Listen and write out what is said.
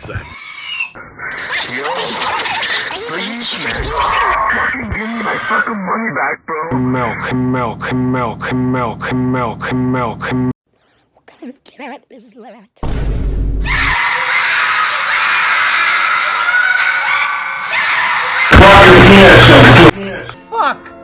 set. Yo, please, man. Fucking give me my fucking money back, bro. Milk, milk, milk, milk, milk, milk. What kind of cat is that? Fuck!